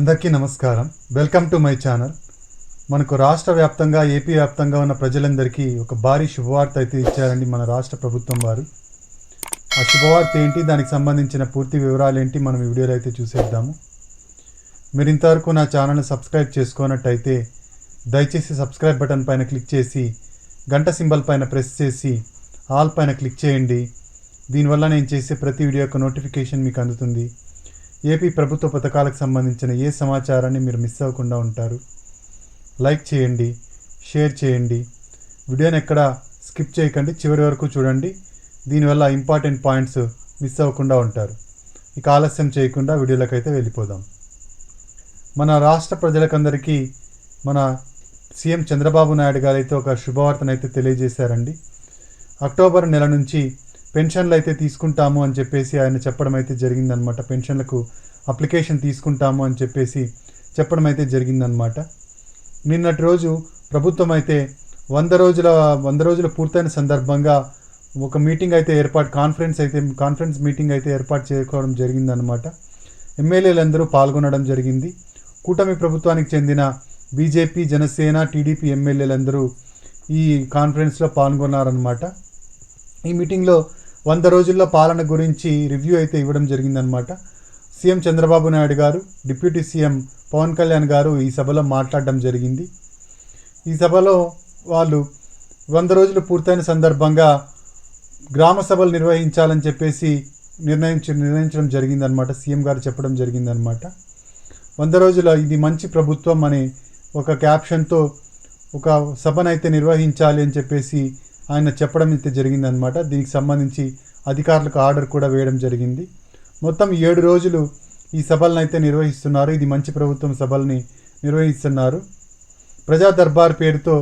అందరికీ నమస్కారం. Welcome to my channel. మనకు రాష్ట్ర వ్యాప్తంగా ఏపీ వ్యాప్తంగా ఉన్న ప్రజలందరికీ ఒక భారీ శుభవార్త అయితే ఇచ్చారండి మన రాష్ట్ర ప్రభుత్వం వారు. ఆ శుభవార్త ఏంటి, దానికి సంబంధించిన పూర్తి వివరాలు ఏంటి మనం ఈ వీడియోలో అయితే చూసేద్దాము. మీరు ఇంతవరకు నా ఛానల్ని సబ్స్క్రైబ్ చేసుకున్నట్టయితే దయచేసి సబ్స్క్రైబ్ బటన్ పైన క్లిక్ చేసి గంట సింబల్ పైన ప్రెస్ చేసి ఆల్ పైన క్లిక్ చేయండి. దీనివల్ల నేను చేసే ప్రతి వీడియో యొక్క నోటిఫికేషన్ మీకు అందుతుంది. ఏపీ ప్రభుత్వ పథకాలకు సంబంధించిన ఏ సమాచారాన్ని మీరు మిస్ అవ్వకుండా ఉంటారు. లైక్ చేయండి, షేర్ చేయండి, వీడియోని ఎక్కడ స్కిప్ చేయకండి, చివరి వరకు చూడండి. దీనివల్ల ఇంపార్టెంట్ పాయింట్స్ మిస్ అవ్వకుండా ఉంటారు. ఇక ఆలస్యం చేయకుండా వీడియోలోకి అయితే వెళ్ళిపోదాం. మన రాష్ట్ర ప్రజలకందరికీ మన సీఎం చంద్రబాబు నాయుడు గారు అయితే ఒక శుభవార్తను అయితే తెలియజేశారండి. అక్టోబర్ నెల నుంచి పెన్షన్లు అయితే తీసుకుంటాము అని చెప్పేసి ఆయన చెప్పడం అయితే జరిగిందనమాట. పెన్షన్లకు అప్లికేషన్ తీసుకుంటాము అని చెప్పేసి చెప్పడం అయితే జరిగిందనమాట. నిన్నటి రోజు ప్రభుత్వం అయితే 100 రోజులు పూర్తయిన సందర్భంగా ఒక మీటింగ్ అయితే కాన్ఫరెన్స్ మీటింగ్ అయితే ఏర్పాటు చేసుకోవడం జరిగిందనమాట. ఎమ్మెల్యేలందరూ పాల్గొనడం జరిగింది. కూటమి ప్రభుత్వానికి చెందిన బీజేపీ, జనసేన, టీడీపీ ఎమ్మెల్యేలందరూ ఈ కాన్ఫరెన్స్లో పాల్గొన్నారనమాట. ఈ మీటింగ్లో 100 రోజుల్లో పాలన గురించి రివ్యూ అయితే ఇవ్వడం జరిగిందనమాట. సీఎం చంద్రబాబు నాయుడు గారు, డిప్యూటీ సీఎం పవన్ కళ్యాణ్ గారు ఈ సభలో మాట్లాడడం జరిగింది. ఈ సభలో వాళ్ళు 100 రోజులు పూర్తయిన సందర్భంగా గ్రామ సభలు నిర్వహించాలని చెప్పేసి నిర్ణయించడం జరిగిందనమాట. సీఎం గారు చెప్పడం జరిగిందనమాట. 100 రోజుల ఇది మంచి ప్రభుత్వం అనే ఒక క్యాప్షన్తో ఒక సభనైతే నిర్వహించాలి అని చెప్పేసి ఆయన చెప్పడం అయితే జరిగిందనమాట. దీనికి సంబంధించి అధికారులకు ఆర్డర్ కూడా వేయడం జరిగింది. మొత్తం 7 రోజులు ఈ సభలను అయితే నిర్వహిస్తున్నారు. ఇది మంచి ప్రభుత్వం సభల్ని నిర్వహిస్తున్నారు. ప్రజా దర్బార్ పేరుతో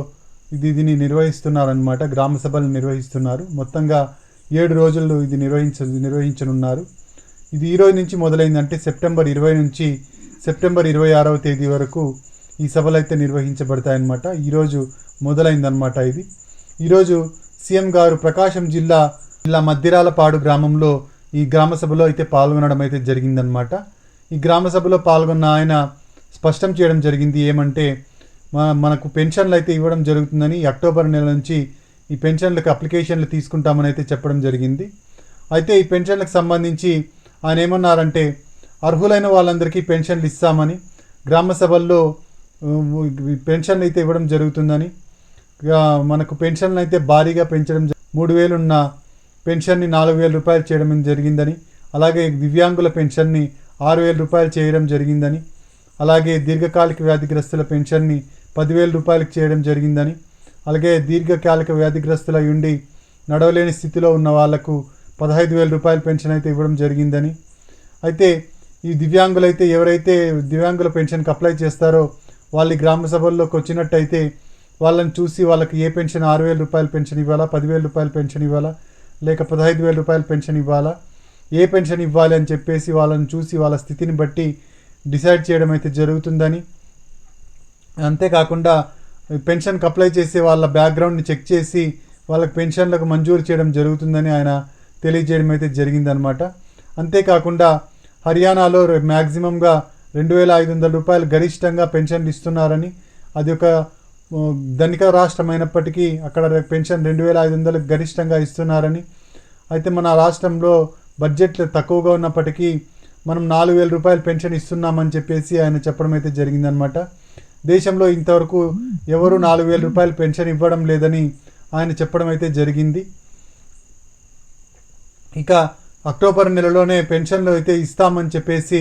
దీన్ని నిర్వహిస్తున్నారనమాట. గ్రామ సభలు నిర్వహిస్తున్నారు. మొత్తంగా 7 రోజులు ఇది నిర్వహించనున్నారు. ఇది ఈ రోజు నుంచి మొదలైందంటే సెప్టెంబర్ 20 నుంచి సెప్టెంబర్ 26వ తేదీ వరకు ఈ సభలు అయితే నిర్వహించబడతాయన్నమాట. ఈరోజు మొదలైందనమాట ఇది. ఈరోజు సీఎం గారు ప్రకాశం జిల్లా మద్దిరాలపాడు గ్రామంలో ఈ గ్రామ సభలో అయితే పాల్గొనడం అయితే జరిగిందనమాట. ఈ గ్రామ సభలో పాల్గొన్న ఆయన స్పష్టం చేయడం జరిగింది ఏమంటే, మనకు పెన్షన్లు అయితే ఇవ్వడం జరుగుతుందని, అక్టోబర్ నెల నుంచి ఈ పెన్షన్లకు అప్లికేషన్లు తీసుకుంటామని అయితే చెప్పడం జరిగింది. అయితే ఈ పెన్షన్లకు సంబంధించి ఆయన ఏమన్నారంటే, అర్హులైన వాళ్ళందరికీ పెన్షన్లు ఇస్తామని, గ్రామ సభల్లో పెన్షన్లు అయితే ఇవ్వడం జరుగుతుందని, మనకు పెన్షన్లు అయితే భారీగా పెంచడం, 3,000 ఉన్న పెన్షన్ని 4,000 రూపాయలు చేయడం జరిగిందని, అలాగే దివ్యాంగుల పెన్షన్ని 6,000 రూపాయలు చేయడం జరిగిందని, అలాగే దీర్ఘకాలిక వ్యాధిగ్రస్తుల పెన్షన్ని 10,000 రూపాయలకు చేయడం జరిగిందని, అలాగే దీర్ఘకాలిక వ్యాధిగ్రస్తుల ఉండి నడవలేని స్థితిలో ఉన్న వాళ్లకు 15,000 రూపాయల పెన్షన్ అయితే ఇవ్వడం జరిగిందని. అయితే ఈ దివ్యాంగులైతే ఎవరైతే దివ్యాంగుల పెన్షన్కి అప్లై చేస్తారో వాళ్ళు గ్రామ సభల్లోకి వచ్చినట్టయితే వాళ్ళని చూసి వాళ్ళకి ఏ పెన్షన్ 6,000 రూపాయల పెన్షన్ ఇవ్వాలా, 10,000 రూపాయల పెన్షన్ ఇవ్వాలా, లేక 15,000 రూపాయల పెన్షన్ ఇవ్వాలా, ఏ పెన్షన్ ఇవ్వాలి అని చెప్పేసి వాళ్ళని చూసి వాళ్ళ స్థితిని బట్టి డిసైడ్ చేయడం అయితే జరుగుతుందని, అంతేకాకుండా పెన్షన్కి అప్లై చేసే వాళ్ళ బ్యాక్గ్రౌండ్ని చెక్ చేసి వాళ్ళకి పెన్షన్లకు మంజూరు చేయడం జరుగుతుందని ఆయన తెలియజేయడం అయితే జరిగిందనమాట. అంతేకాకుండా హర్యానాలో మ్యాక్సిమంగా 2,500 రూపాయలు గరిష్టంగా పెన్షన్లు ఇస్తున్నారని, అది ఒక ధనిక రాష్ట్రం అయినప్పటికీ అక్కడ పెన్షన్ 2,500 గరిష్టంగా ఇస్తున్నారని, అయితే మన రాష్ట్రంలో బడ్జెట్ తక్కువగా ఉన్నప్పటికీ మనం 4,000 రూపాయలు పెన్షన్ ఇస్తున్నామని చెప్పేసి ఆయన చెప్పడం అయితే జరిగిందనమాట. దేశంలో ఇంతవరకు ఎవరు 4,000 రూపాయలు పెన్షన్ ఇవ్వడం లేదని ఆయన చెప్పడం అయితే జరిగింది. ఇక అక్టోబర్ నెలలోనే పెన్షన్లు అయితే ఇస్తామని చెప్పేసి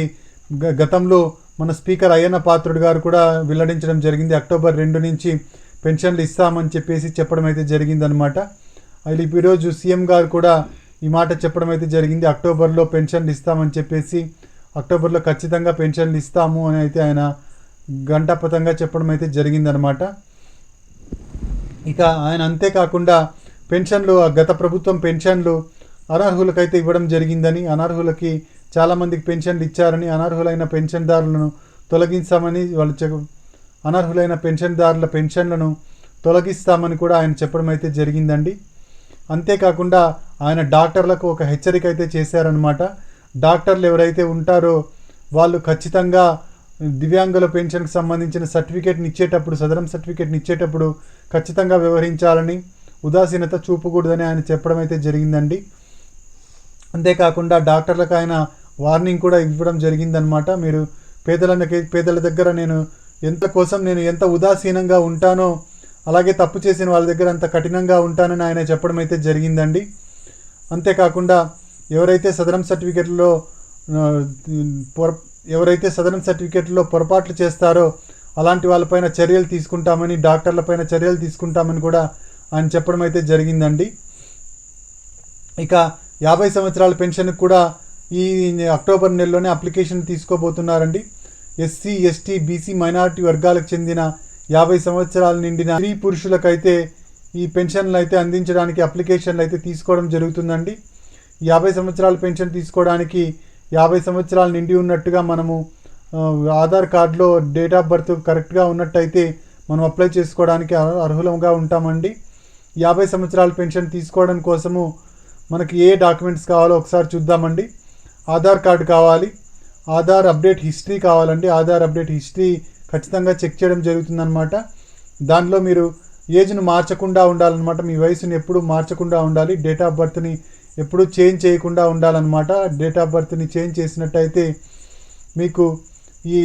గతంలో మన స్పీకర్ అయ్యన్న పాత్రుడు గారు కూడా వెల్లడించడం జరిగింది. అక్టోబర్ 2 నుంచి పెన్షన్లు ఇస్తామని చెప్పేసి చెప్పడం అయితే జరిగిందనమాట. అది ఈరోజు సీఎం గారు కూడా ఈ మాట చెప్పడం అయితే జరిగింది. అక్టోబర్లో పెన్షన్లు ఇస్తామని చెప్పేసి, అక్టోబర్లో ఖచ్చితంగా పెన్షన్లు ఇస్తాము అని అయితే ఆయన గంటాపతంగా చెప్పడం అయితే జరిగిందనమాట. ఇక ఆయన అంతేకాకుండా పెన్షన్లు, గత ప్రభుత్వం పెన్షన్లు అనర్హులకైతే ఇవ్వడం జరిగిందని, అనర్హులకి చాలామందికి పెన్షన్లు ఇచ్చారని, అనర్హులైన పెన్షన్దారులను తొలగించామని అనర్హులైన పెన్షన్దారుల పెన్షన్లను తొలగిస్తామని కూడా ఆయన చెప్పడం అయితే జరిగిందండి. అంతేకాకుండా ఆయన డాక్టర్లకు ఒక హెచ్చరిక అయితే చేశారనమాట. డాక్టర్లు ఎవరైతే ఉంటారో వాళ్ళు ఖచ్చితంగా దివ్యాంగుల పెన్షన్కి సంబంధించిన సర్టిఫికేట్ని ఇచ్చేటప్పుడు, సదరం సర్టిఫికేట్ని ఇచ్చేటప్పుడు ఖచ్చితంగా వ్యవహరించాలని, ఉదాసీనత చూపకూడదని ఆయన చెప్పడం అయితే జరిగిందండి. అంతేకాకుండా డాక్టర్లకు ఆయన వార్నింగ్ కూడా ఇవ్వడం జరిగిందనమాట. మీరు పేదల దగ్గర నేను ఎంత ఉదాసీనంగా ఉంటానో అలాగే తప్పు చేసిన వాళ్ళ దగ్గర అంత కఠినంగా ఉంటానని ఆయన చెప్పడం అయితే జరిగిందండి. అంతేకాకుండా ఎవరైతే సదరం సర్టిఫికెట్లో పొరపాట్లు చేస్తారో అలాంటి వాళ్ళపైన చర్యలు తీసుకుంటామని, డాక్టర్లపైన చర్యలు తీసుకుంటామని కూడా ఆయన చెప్పడం అయితే జరిగిందండి. ఇక 50 సంవత్సరాల పెన్షన్కి కూడా ఈ అక్టోబర్ నెలలోనే అప్లికేషన్ తీసుకోబోతున్నారండి. ఎస్సీ, ఎస్టీ, బీసీ, మైనారిటీ వర్గాలకు చెందిన 50 సంవత్సరాలు నిండిన స్త్రీ పురుషులకైతే ఈ పెన్షన్లు అయితే అందించడానికి అప్లికేషన్లు అయితే తీసుకోవడం జరుగుతుందండి. 50 సంవత్సరాల పెన్షన్ తీసుకోవడానికి 50 సంవత్సరాలు నిండి ఉన్నట్టుగా మనము ఆధార్ కార్డులో డేట్ ఆఫ్ బర్త్ కరెక్ట్గా ఉన్నట్టయితే మనం అప్లై చేసుకోవడానికి అర్హులంగా ఉంటామండి. 50 సంవత్సరాల పెన్షన్ తీసుకోవడం కోసము మనకి ఏ డాక్యుమెంట్స్ కావాలో ఒకసారి చూద్దామండి. ఆధార్ కార్డు కావాలి, ఆధార్ అప్డేట్ హిస్టరీ కావాలండి. ఆధార్ అప్డేట్ హిస్టరీ ఖచ్చితంగా చెక్ చేయడం జరుగుతుందన్నమాట. దానిలో మీరు ఏజ్ను మార్చకుండా ఉండాలన్నమాట. మీ వయసుని ఎప్పుడు మార్చకుండా ఉండాలి. డేట్ ఆఫ్ బర్త్ని ఎప్పుడు చేంజ్ చేయకుండా ఉండాలన్నమాట. డేట్ ఆఫ్ బర్త్ని చేంజ్ చేసినట్టయితే మీకు ఈ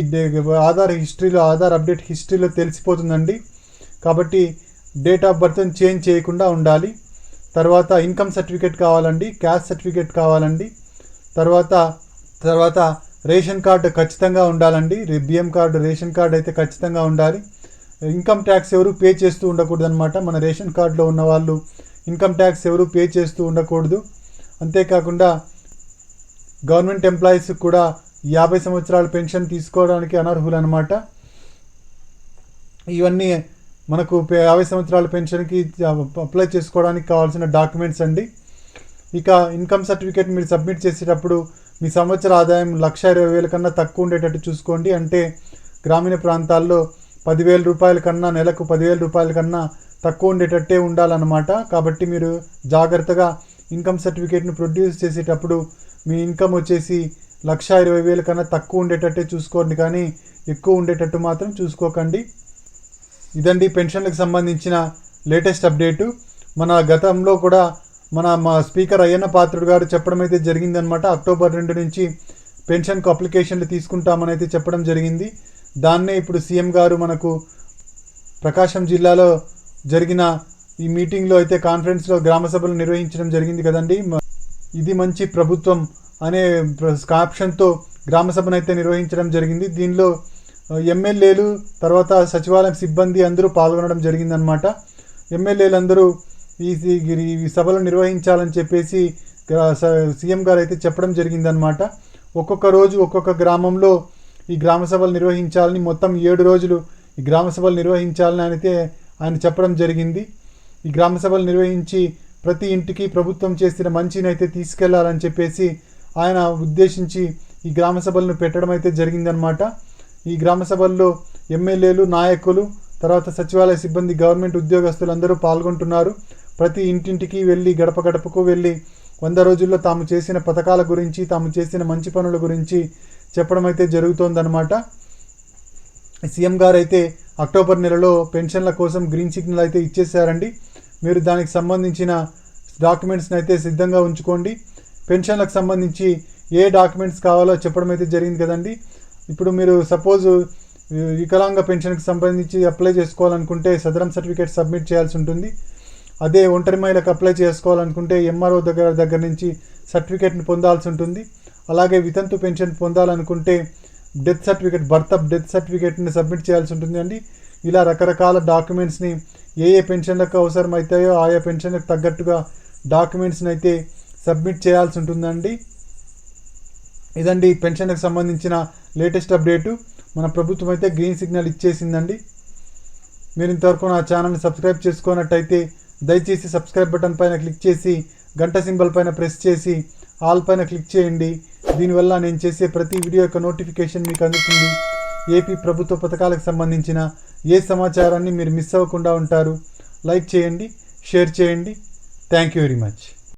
ఆధార్ అప్డేట్ హిస్టరీలో తెలిసిపోతుందండి. కాబట్టి డేట్ ఆఫ్ బర్త్ని చేంజ్ చేయకుండా ఉండాలి. తర్వాత ఇన్కమ్ సర్టిఫికేట్ కావాలండి, క్యాస్ట్ సర్టిఫికేట్ కావాలండి. తర్వాత రేషన్ కార్డు ఖచ్చితంగా ఉండాలండి. బియ్యం కార్డు, రేషన్ కార్డు అయితే ఖచ్చితంగా ఉండాలి. ఇన్కమ్ ట్యాక్స్ ఎవరు పే చేస్తూ ఉండకూడదు అనమాట. మన రేషన్ కార్డులో ఉన్న వాళ్ళు ఇన్కమ్ ట్యాక్స్ ఎవరు పే చేస్తూ ఉండకూడదు. అంతేకాకుండా గవర్నమెంట్ ఎంప్లాయీస్ కూడా 50 సంవత్సరాల పెన్షన్ తీసుకోవడానికి అనర్హులు అనమాట. ఇవన్నీ మనకు 50 సంవత్సరాల పెన్షన్కి అప్లై చేసుకోవడానికి కావాల్సిన డాక్యుమెంట్స్ అండి. ఇక ఇన్కమ్ సర్టిఫికేట్ మీరు సబ్మిట్ చేసేటప్పుడు మీ సంవత్సర ఆదాయం 1,20,000 కన్నా తక్కువ ఉండేటట్టు చూసుకోండి. అంటే గ్రామీణ ప్రాంతాల్లో 10,000 రూపాయల కన్నా, నెలకు 10,000 రూపాయల కన్నా తక్కువ ఉండేటట్టే ఉండాలన్నమాట. కాబట్టి మీరు జాగ్రత్తగా ఇన్కమ్ సర్టిఫికేట్ని ప్రొడ్యూస్ చేసేటప్పుడు మీ ఇన్కమ్ వచ్చేసి 1,20,000 కన్నా తక్కువ ఉండేటట్టే చూసుకోండి, కానీ ఎక్కువ ఉండేటట్టు మాత్రం చూసుకోకండి. ఇదండి పెన్షన్లకు సంబంధించిన లేటెస్ట్ అప్డేటు. మన గతంలో కూడా మా స్పీకర్ అయ్యన్న పాత్రుడు గారు చెప్పడం అయితే జరిగిందనమాట. అక్టోబర్ 2 నుంచి పెన్షన్కు అప్లికేషన్లు తీసుకుంటామని అయితే చెప్పడం జరిగింది. దాన్నే ఇప్పుడు సీఎం గారు మనకు ప్రకాశం జిల్లాలో జరిగిన ఈ మీటింగ్లో అయితే కాన్ఫరెన్స్లో గ్రామ సభలు నిర్వహించడం జరిగింది కదండి. ఇది మంచి ప్రభుత్వం అనే క్యాప్షన్తో గ్రామ సభను అయితే నిర్వహించడం జరిగింది. దీనిలో ఎమ్మెల్యేలు, తర్వాత సచివాలయం సిబ్బంది అందరూ పాల్గొనడం జరిగిందనమాట. ఎమ్మెల్యేలు అందరూ ఈ సభలు నిర్వహించాలని చెప్పేసి సీఎం గారు అయితే చెప్పడం జరిగిందనమాట. ఒక్కొక్క రోజు ఒక్కొక్క గ్రామంలో ఈ గ్రామ సభలు నిర్వహించాలని, మొత్తం 7 రోజులు ఈ గ్రామ సభలు నిర్వహించాలని ఆయన చెప్పడం జరిగింది. ఈ గ్రామ సభలు నిర్వహించి ప్రతి ఇంటికి ప్రభుత్వం చేసిన మంచిని అయితే తీసుకెళ్లాలని చెప్పేసి ఆయన ఉద్దేశించి ఈ గ్రామ సభలను పెట్టడం అయితే జరిగిందనమాట. ఈ గ్రామ సభల్లో ఎమ్మెల్యేలు, నాయకులు, తర్వాత సచివాలయ సిబ్బంది, గవర్నమెంట్ ఉద్యోగస్తులు అందరూ పాల్గొంటున్నారు. ప్రతి ఇంటింటికి వెళ్ళి, గడప గడపకు వెళ్ళి 100 రోజుల్లో తాము చేసిన పథకాల గురించి, తాము చేసిన మంచి పనుల గురించి చెప్పడం అయితే జరుగుతోందనమాట. సీఎం గారు అయితే అక్టోబర్ నెలలో పెన్షన్ల కోసం గ్రీన్ సిగ్నల్ అయితే ఇచ్చేసారండి. మీరు దానికి సంబంధించిన డాక్యుమెంట్స్ని అయితే సిద్ధంగా ఉంచుకోండి. పెన్షన్లకు సంబంధించి ఏ డాక్యుమెంట్స్ కావాలో చెప్పడం అయితే జరిగింది కదండి. ఇప్పుడు మీరు సపోజ్ వికలాంగ పెన్షన్కి సంబంధించి అప్లై చేసుకోవాలనుకుంటే సదరం సర్టిఫికేట్ సబ్మిట్ చేయాల్సి ఉంటుంది. అదే ఒంటరి మహిళకు అప్లై చేసుకోవాలనుకుంటే ఎంఆర్ఓ దగ్గర నుంచి సర్టిఫికేట్ని పొందాల్సి ఉంటుంది. అలాగే వితంతు పెన్షన్ పొందాలనుకుంటే డెత్ సర్టిఫికేట్ని సబ్మిట్ చేయాల్సి ఉంటుంది అండి. ఇలా రకరకాల డాక్యుమెంట్స్ని ఏ పెన్షన్లకు అవసరమవుతాయో ఆయా పెన్షన్లకు తగ్గట్టుగా డాక్యుమెంట్స్ని అయితే సబ్మిట్ చేయాల్సి ఉంటుందండి. ఇదండి పెన్షన్లకు సంబంధించిన లేటెస్ట్ అప్డేటు. మన ప్రభుత్వం అయితే గ్రీన్ సిగ్నల్ ఇచ్చేసిందండి. మీరు ఇంతవరకు నా ఛానల్ని సబ్స్క్రైబ్ చేసుకున్నట్టయితే దయచేసి సబ్స్క్రైబ్ బటన్ పైన క్లిక్ చేసి గంట సింబల్ పైన ప్రెస్ చేసి ఆల్ పైన క్లిక్ చేయండి. దీనివల్ల నేను చేసే ప్రతి వీడియో యొక్క నోటిఫికేషన్ మీకు అందుతుంది. ఏపీ ప్రభుత్వ పథకాలకు సంబంధించిన ఏ సమాచారాన్ని మీరు మిస్ అవ్వకుండా ఉంటారు. లైక్ చేయండి, షేర్ చేయండి. Thank you very much.